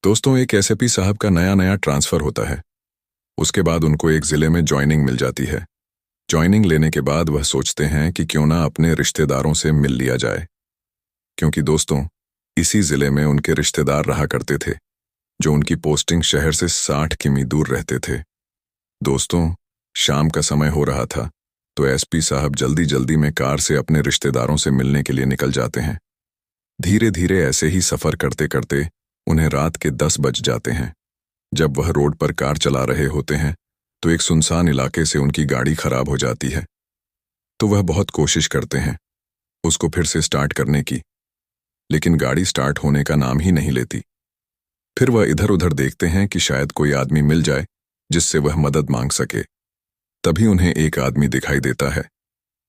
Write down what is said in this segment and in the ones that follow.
दोस्तों, एक एसएपी साहब का नया नया ट्रांसफ़र होता है। उसके बाद उनको एक ज़िले में जॉइनिंग मिल जाती है। जॉइनिंग लेने के बाद वह सोचते हैं कि क्यों ना अपने रिश्तेदारों से मिल लिया जाए, क्योंकि दोस्तों, इसी ज़िले में उनके रिश्तेदार रहा करते थे, जो उनकी पोस्टिंग शहर से 60 किमी दूर रहते थे। दोस्तों, शाम का समय हो रहा था, तो एसपी साहब जल्दी जल्दी में कार से अपने रिश्तेदारों से मिलने के लिए निकल जाते हैं। धीरे धीरे ऐसे ही सफ़र करते करते उन्हें रात के 10 बज जाते हैं। जब वह रोड पर कार चला रहे होते हैं, तो एक सुनसान इलाके से उनकी गाड़ी खराब हो जाती है। तो वह बहुत कोशिश करते हैं उसको फिर से स्टार्ट करने की, लेकिन गाड़ी स्टार्ट होने का नाम ही नहीं लेती। फिर वह इधर उधर देखते हैं कि शायद कोई आदमी मिल जाए जिससे वह मदद मांग सके। तभी उन्हें एक आदमी दिखाई देता है।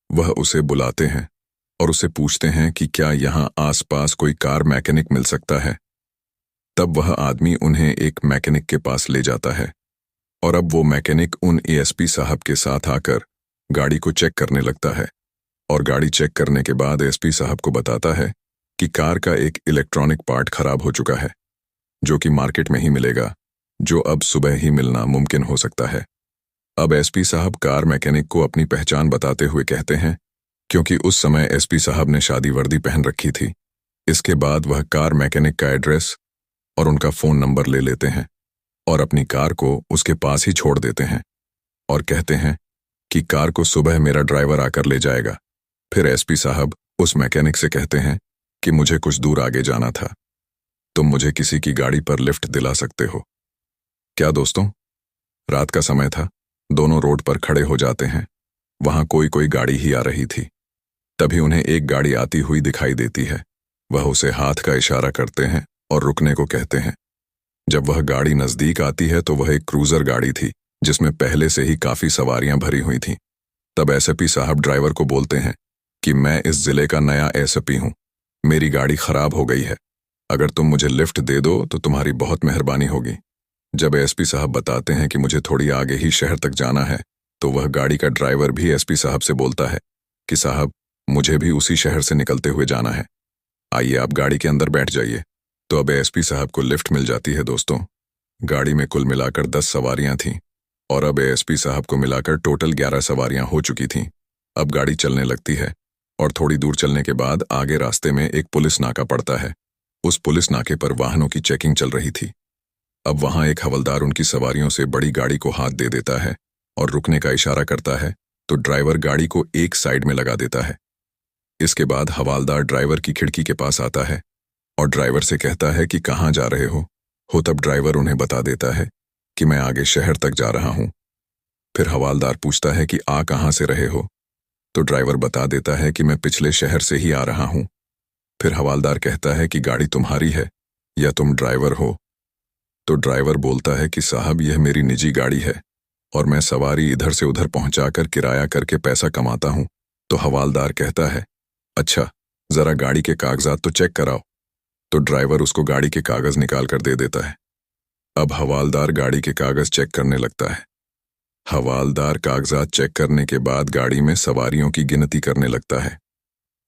वह उसे बुलाते हैं और उसे पूछते हैं कि क्या यहाँ आसपास कोई कार मैकेनिक मिल सकता है। तब वह आदमी उन्हें एक मैकेनिक के पास ले जाता है और अब वो मैकेनिक उन एएसपी साहब के साथ आकर गाड़ी को चेक करने लगता है और गाड़ी चेक करने के बाद एसपी साहब को बताता है कि कार का एक इलेक्ट्रॉनिक पार्ट खराब हो चुका है, जो कि मार्केट में ही मिलेगा, जो अब सुबह ही मिलना मुमकिन हो सकता है। अब एसपी साहब कार मैकेनिक को अपनी पहचान बताते हुए कहते हैं, क्योंकि उस समय एसपी साहब ने शादी वर्दी पहन रखी थी। इसके बाद वह कार मैकेनिक का एड्रेस और उनका फ़ोन नंबर ले लेते हैं और अपनी कार को उसके पास ही छोड़ देते हैं और कहते हैं कि कार को सुबह मेरा ड्राइवर आकर ले जाएगा। फिर एसपी साहब उस मैकेनिक से कहते हैं कि मुझे कुछ दूर आगे जाना था, तुम मुझे किसी की गाड़ी पर लिफ्ट दिला सकते हो क्या। दोस्तों, रात का समय था, दोनों रोड पर खड़े हो जाते हैं। वहां कोई कोई गाड़ी ही आ रही थी। तभी उन्हें एक गाड़ी आती हुई दिखाई देती है। वह उसे हाथ का इशारा करते हैं और रुकने को कहते हैं। जब वह गाड़ी नज़दीक आती है तो वह एक क्रूज़र गाड़ी थी, जिसमें पहले से ही काफ़ी सवारियां भरी हुई थीं। तब एसपी साहब ड्राइवर को बोलते हैं कि मैं इस ज़िले का नया एसपी हूं, मेरी गाड़ी खराब हो गई है, अगर तुम मुझे लिफ्ट दे दो तो तुम्हारी बहुत मेहरबानी होगी। जब एसपी साहब बताते हैं कि मुझे थोड़ी आगे ही शहर तक जाना है, तो वह गाड़ी का ड्राइवर भी एसपी साहब से बोलता है कि साहब, मुझे भी उसी शहर से निकलते हुए जाना है, आइए आप गाड़ी के अंदर बैठ जाइए। तो अब एसपी साहब को लिफ्ट मिल जाती है। दोस्तों, गाड़ी में कुल मिलाकर 10 सवारियां थीं और अब एसपी साहब को मिलाकर टोटल 11 सवारियां हो चुकी थीं। अब गाड़ी चलने लगती है और थोड़ी दूर चलने के बाद आगे रास्ते में एक पुलिस नाका पड़ता है। उस पुलिस नाके पर वाहनों की चेकिंग चल रही थी। अब वहां एक हवलदार उनकी सवारियों से बड़ी गाड़ी को हाथ दे देता है और रुकने का इशारा करता है, तो ड्राइवर गाड़ी को एक साइड में लगा देता है। इसके बाद हवलदार ड्राइवर की खिड़की के पास आता है और ड्राइवर से कहता है कि कहाँ जा रहे हो। तब ड्राइवर उन्हें बता देता है कि मैं आगे शहर तक जा रहा हूँ। फिर हवलदार पूछता है कि आ कहाँ से रहे हो, तो ड्राइवर बता देता है कि मैं पिछले शहर से ही आ रहा हूँ। फिर हवलदार कहता है कि गाड़ी तुम्हारी है या तुम ड्राइवर हो, तो ड्राइवर बोलता है कि साहब, यह मेरी निजी गाड़ी है और मैं सवारी इधर से उधर पहुंचाकर किराया करके पैसा कमाता हूं। तो हवलदार कहता है, अच्छा, जरा गाड़ी के कागजात तो चेक कराओ। तो ड्राइवर उसको गाड़ी के कागज निकाल कर दे देता है। अब हवलदार गाड़ी के कागज चेक करने लगता है। हवलदार कागजात चेक करने के बाद गाड़ी में सवारियों की गिनती करने लगता है।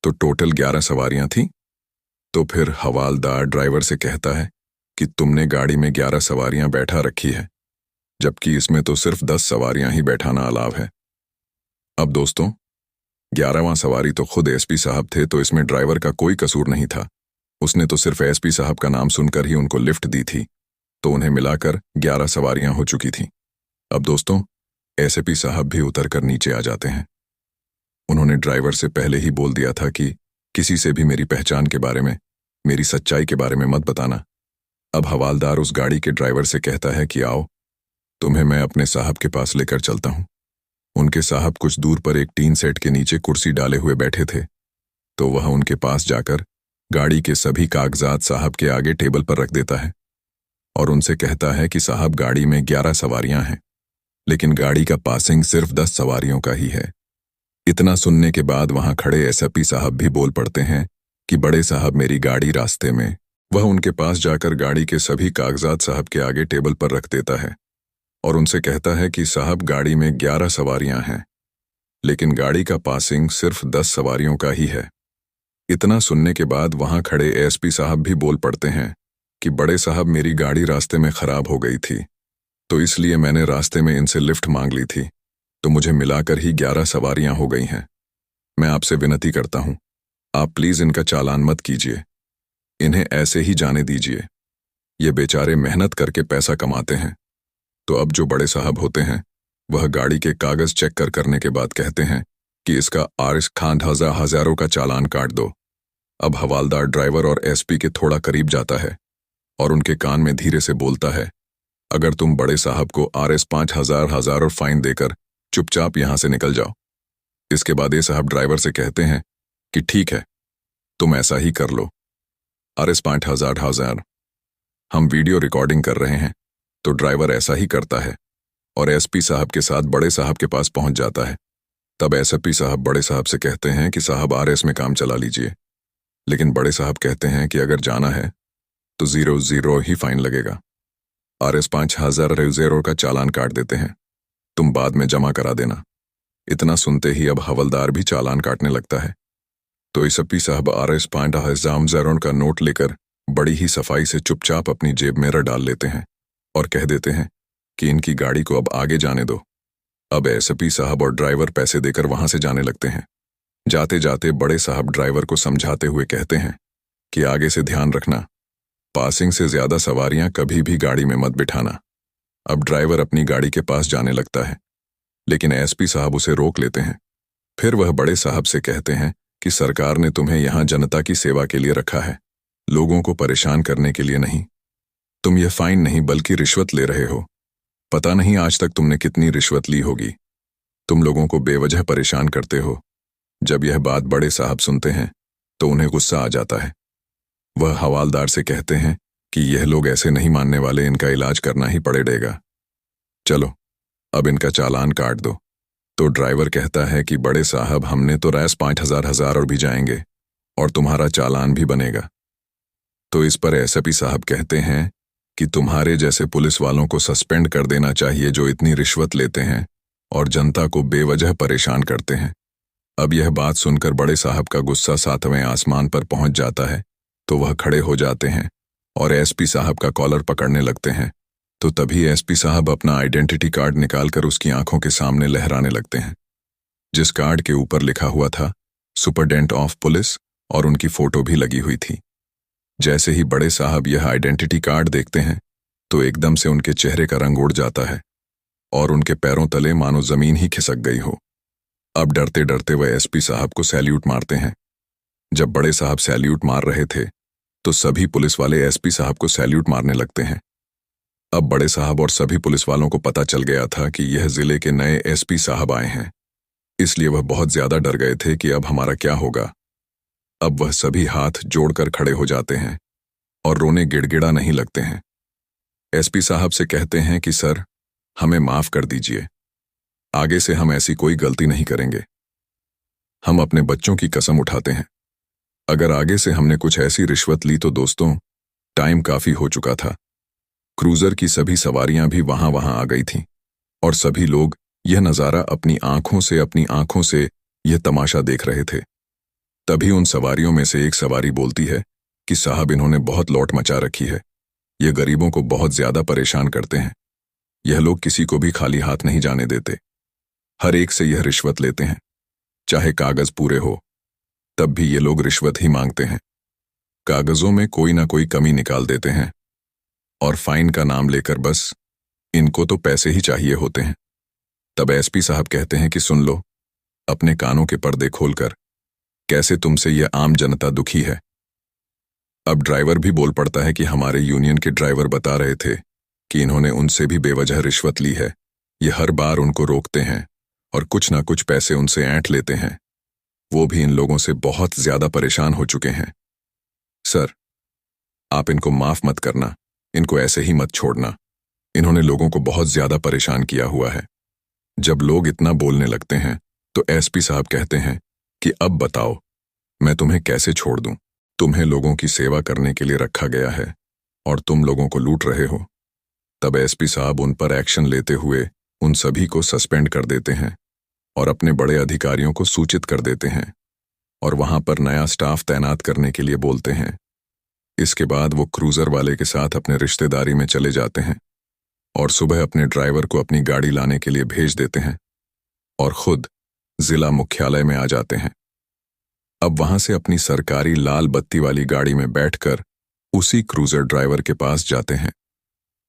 तो टोटल 11 सवारियां थीं। तो फिर हवलदार ड्राइवर से कहता है कि तुमने गाड़ी में 11 सवारियां बैठा रखी है, जबकि इसमें तो सिर्फ 10 सवारियां ही बैठाना अलाव है। अब दोस्तों, 11वां सवारी तो खुद एसपी साहब थे, तो इसमें ड्राइवर का कोई कसूर नहीं था। उसने तो सिर्फ एसपी साहब का नाम सुनकर ही उनको लिफ्ट दी थी, तो उन्हें मिलाकर 11 सवारियां हो चुकी थीं। अब दोस्तों, एसपी साहब भी उतरकर नीचे आ जाते हैं। उन्होंने ड्राइवर से पहले ही बोल दिया था कि किसी से भी मेरी पहचान के बारे में, मेरी सच्चाई के बारे में मत बताना। अब हवलदार उस गाड़ी के ड्राइवर से कहता है कि आओ, तुम्हें मैं अपने साहब के पास लेकर चलता हूं। उनके साहब कुछ दूर पर एक टीन सेट के नीचे कुर्सी डाले हुए बैठे थे, तो वह उनके पास जाकर गाड़ी के सभी कागजात साहब के आगे टेबल पर रख देता है और उनसे कहता है कि साहब, गाड़ी में 11 सवारियां हैं, लेकिन गाड़ी का पासिंग सिर्फ 10 सवारियों का ही है। इतना सुनने के बाद वहां खड़े एसपी साहब भी बोल पड़ते हैं कि बड़े साहब, मेरी गाड़ी रास्ते में। वह उनके पास जाकर गाड़ी के सभी कागजात साहब के आगे टेबल पर रख देता है और उनसे कहता है कि साहब, गाड़ी में 11 सवारियां हैं, लेकिन गाड़ी का पासिंग सिर्फ 10 सवारियों का ही है। इतना सुनने के बाद वहां खड़े एसपी साहब भी बोल पड़ते हैं कि बड़े साहब मेरी गाड़ी रास्ते में खराब हो गई थी, तो इसलिए मैंने रास्ते में इनसे लिफ्ट मांग ली थी, तो मुझे मिलाकर ही 11 सवारियां हो गई हैं। मैं आपसे विनती करता हूं, आप प्लीज इनका चालान मत कीजिए, इन्हें ऐसे ही जाने दीजिए। ये बेचारे मेहनत करके पैसा कमाते हैं। तो अब जो बड़े साहब होते हैं वह गाड़ी के कागज चेक करने के बाद कहते हैं कि इसका आरिस खान हजारों का चालान काट दो। अब हवालदार ड्राइवर और एसपी के थोड़ा करीब जाता है और उनके कान में धीरे से बोलता है, अगर तुम बड़े साहब को आरएस 5,000 और फाइन देकर चुपचाप यहां से निकल जाओ। इसके बाद ये साहब ड्राइवर से कहते हैं कि ठीक है, तुम ऐसा ही कर लो। आरएस 5,000 हम वीडियो रिकॉर्डिंग कर रहे हैं। तो ड्राइवर ऐसा ही करता है और एसपी साहब के साथ बड़े साहब के पास पहुंच जाता है। तब एसपी साहब बड़े साहब से कहते हैं कि साहब आरएस में काम चला लीजिए, लेकिन बड़े साहब कहते हैं कि अगर जाना है तो 0 ही फाइन लगेगा। आरएस 5,000 का चालान काट देते हैं, तुम बाद में जमा करा देना। इतना सुनते ही अब हवलदार भी चालान काटने लगता है। तो एसपी साहब आरएस 5,000 का नोट लेकर बड़ी ही सफाई से चुपचाप अपनी जेब में डाल लेते हैं और कह देते हैं कि इनकी गाड़ी को अब आगे जाने दो। अब एसपी साहब और ड्राइवर पैसे देकर वहां से जाने लगते हैं। जाते जाते बड़े साहब ड्राइवर को समझाते हुए कहते हैं कि आगे से ध्यान रखना, पासिंग से ज्यादा सवारियां कभी भी गाड़ी में मत बिठाना। अब ड्राइवर अपनी गाड़ी के पास जाने लगता है, लेकिन एसपी साहब उसे रोक लेते हैं। फिर वह बड़े साहब से कहते हैं कि सरकार ने तुम्हें यहां जनता की सेवा के लिए रखा है, लोगों को परेशान करने के लिए नहीं। तुम ये फाइन नहीं बल्कि रिश्वत ले रहे हो। पता नहीं आज तक तुमने कितनी रिश्वत ली होगी। तुम लोगों को बेवजह परेशान करते हो। जब यह बात बड़े साहब सुनते हैं तो उन्हें गुस्सा आ जाता है। वह हवालदार से कहते हैं कि यह लोग ऐसे नहीं मानने वाले, इनका इलाज करना ही पड़ेगा। चलो अब इनका चालान काट दो। तो ड्राइवर कहता है कि बड़े साहब हमने तो रैस 5,000 और भी जाएंगे और तुम्हारा चालान भी बनेगा। तो इस पर एसपी साहब कहते हैं कि तुम्हारे जैसे पुलिस वालों को सस्पेंड कर देना चाहिए जो इतनी रिश्वत लेते हैं और जनता को बेवजह परेशान करते हैं। अब यह बात सुनकर बड़े साहब का गुस्सा 7वें आसमान पर पहुंच जाता है, तो वह खड़े हो जाते हैं और एसपी साहब का कॉलर पकड़ने लगते हैं। तो तभी एसपी साहब अपना आइडेंटिटी कार्ड निकालकर उसकी आंखों के सामने लहराने लगते हैं, जिस कार्ड के ऊपर लिखा हुआ था सुपरडेंट ऑफ पुलिस और उनकी फोटो भी लगी हुई थी। जैसे ही बड़े साहब यह आइडेंटिटी कार्ड देखते हैं तो एकदम से उनके चेहरे का रंग उड़ जाता है और उनके पैरों तले मानो जमीन ही खिसक गई हो। अब डरते डरते वह एसपी साहब को सैल्यूट मारते हैं। जब बड़े साहब सैल्यूट मार रहे थे तो सभी पुलिस वाले एसपी साहब को सैल्यूट मारने लगते हैं। अब बड़े साहब और सभी पुलिस वालों को पता चल गया था कि यह जिले के नए एसपी साहब आए हैं, इसलिए वह बहुत ज्यादा डर गए थे कि अब हमारा क्या होगा। अब वह सभी हाथ जोड़कर खड़े हो जाते हैं और रोने गिड़गिड़ा नहीं लगते हैं। एसपी साहब से कहते हैं कि सर, हमें माफ कर दीजिए, आगे से हम ऐसी कोई गलती नहीं करेंगे। हम अपने बच्चों की कसम उठाते हैं, अगर आगे से हमने कुछ ऐसी रिश्वत ली तो दोस्तों, टाइम काफी हो चुका था। क्रूजर की सभी सवारियां भी वहां आ गई थीं और सभी लोग यह नजारा अपनी आंखों से यह तमाशा देख रहे थे। तभी उन सवारियों में से एक सवारी बोलती है कि साहब, इन्होंने बहुत लौट मचा रखी है, ये गरीबों को बहुत ज्यादा परेशान करते हैं। यह लोग किसी को भी खाली हाथ नहीं जाने देते, हर एक से यह रिश्वत लेते हैं, चाहे कागज पूरे हो तब भी ये लोग रिश्वत ही मांगते हैं। कागजों में कोई ना कोई कमी निकाल देते हैं और फाइन का नाम लेकर बस इनको तो पैसे ही चाहिए होते हैं। तब एसपी साहब कहते हैं कि सुन लो अपने कानों के पर्दे खोलकर, कैसे तुमसे यह आम जनता दुखी है। अब ड्राइवर भी बोल पड़ता है कि हमारे यूनियन के ड्राइवर बता रहे थे कि इन्होंने उनसे भी बेवजह रिश्वत ली है। ये हर बार उनको रोकते हैं और कुछ ना कुछ पैसे उनसे ऐंठ लेते हैं। वो भी इन लोगों से बहुत ज्यादा परेशान हो चुके हैं। सर, आप इनको माफ मत करना, इनको ऐसे ही मत छोड़ना। इन्होंने लोगों को बहुत ज्यादा परेशान किया हुआ है। जब लोग इतना बोलने लगते हैं तो एसपी साहब कहते हैं कि अब बताओ मैं तुम्हें कैसे छोड़ दूं। तुम्हें लोगों की सेवा करने के लिए रखा गया है और तुम लोगों को लूट रहे हो। तब एसपी साहब उन पर एक्शन लेते हुए उन सभी को सस्पेंड कर देते हैं और अपने बड़े अधिकारियों को सूचित कर देते हैं और वहां पर नया स्टाफ तैनात करने के लिए बोलते हैं। इसके बाद वो क्रूजर वाले के साथ अपने रिश्तेदारी में चले जाते हैं और सुबह अपने ड्राइवर को अपनी गाड़ी लाने के लिए भेज देते हैं और खुद जिला मुख्यालय में आ जाते हैं। अब वहां से अपनी सरकारी लाल बत्ती वाली गाड़ी में बैठकर उसी क्रूजर ड्राइवर के पास जाते हैं,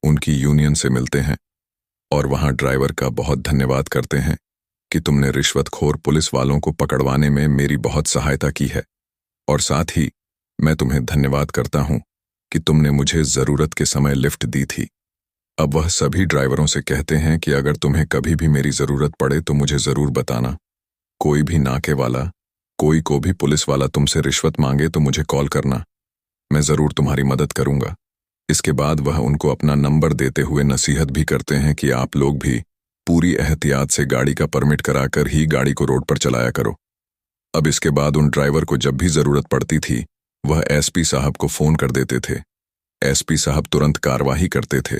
उनकी यूनियन से मिलते हैं और वहां ड्राइवर का बहुत धन्यवाद करते हैं कि तुमने रिश्वतखोर पुलिस वालों को पकड़वाने में मेरी बहुत सहायता की है और साथ ही मैं तुम्हें धन्यवाद करता हूं कि तुमने मुझे जरूरत के समय लिफ्ट दी थी। अब वह सभी ड्राइवरों से कहते हैं कि अगर तुम्हें कभी भी मेरी जरूरत पड़े तो मुझे जरूर बताना। कोई भी नाके वाला, कोई को भी पुलिस वाला तुमसे रिश्वत मांगे तो मुझे कॉल करना, मैं जरूर तुम्हारी मदद करूंगा। इसके बाद वह उनको अपना नंबर देते हुए नसीहत भी करते हैं कि आप लोग भी पूरी एहतियात से गाड़ी का परमिट कराकर ही गाड़ी को रोड पर चलाया करो। अब इसके बाद उन ड्राइवर को जब भी जरूरत पड़ती थी वह एसपी साहब को फोन कर देते थे। एसपी साहब तुरंत कार्रवाई करते थे।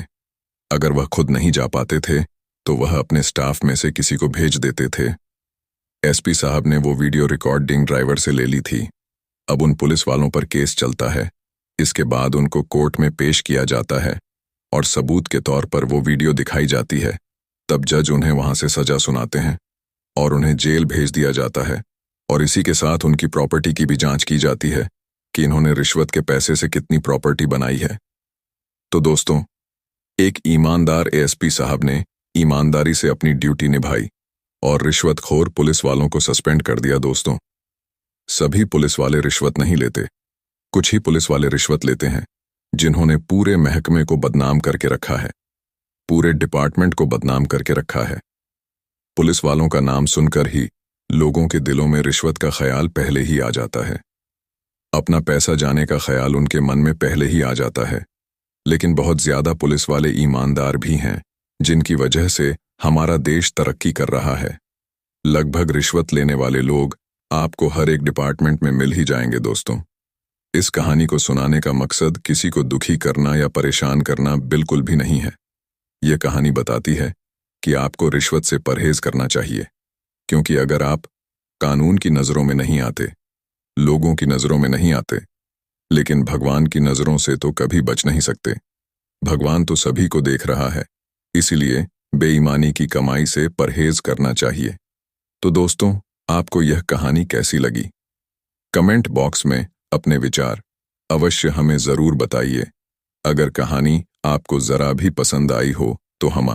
अगर वह खुद नहीं जा पाते थे तो वह अपने स्टाफ में से किसी को भेज देते थे। एसपी साहब ने वो वीडियो रिकॉर्डिंग ड्राइवर से ले ली थी। अब उन पुलिस वालों पर केस चलता है। इसके बाद उनको कोर्ट में पेश किया जाता है और सबूत के तौर पर वो वीडियो दिखाई जाती है। तब जज उन्हें वहां से सजा सुनाते हैं और उन्हें जेल भेज दिया जाता है और इसी के साथ उनकी प्रॉपर्टी की भी जांच की जाती है कि इन्होंने रिश्वत के पैसे से कितनी प्रॉपर्टी बनाई है। तो दोस्तों, एक ईमानदार एएसपी साहब ने ईमानदारी से अपनी ड्यूटी निभाई और रिश्वतखोर पुलिस वालों को सस्पेंड कर दिया। दोस्तों, सभी पुलिस वाले रिश्वत नहीं लेते, कुछ ही पुलिस वाले रिश्वत लेते हैं जिन्होंने पूरे महकमे को बदनाम करके रखा है, पूरे डिपार्टमेंट को बदनाम करके रखा है। पुलिस वालों का नाम सुनकर ही लोगों के दिलों में रिश्वत का ख्याल पहले ही आ जाता है, अपना पैसा जाने का ख्याल उनके मन में पहले ही आ जाता है। लेकिन बहुत ज्यादा पुलिस वाले ईमानदार भी हैं जिनकी वजह से हमारा देश तरक्की कर रहा है। लगभग रिश्वत लेने वाले लोग आपको हर एक डिपार्टमेंट में मिल ही जाएंगे। दोस्तों, इस कहानी को सुनाने का मकसद किसी को दुखी करना या परेशान करना बिल्कुल भी नहीं है। यह कहानी बताती है कि आपको रिश्वत से परहेज करना चाहिए, क्योंकि अगर आप कानून की नज़रों में नहीं आते, लोगों की नज़रों में नहीं आते, लेकिन भगवान की नज़रों से तो कभी बच नहीं सकते। भगवान तो सभी को देख रहा है, इसीलिए बेईमानी की कमाई से परहेज करना चाहिए। तो दोस्तों, आपको यह कहानी कैसी लगी? कमेंट बॉक्स में अपने विचार अवश्य हमें ज़रूर बताइए। अगर कहानी आपको ज़रा भी पसंद आई हो तो हम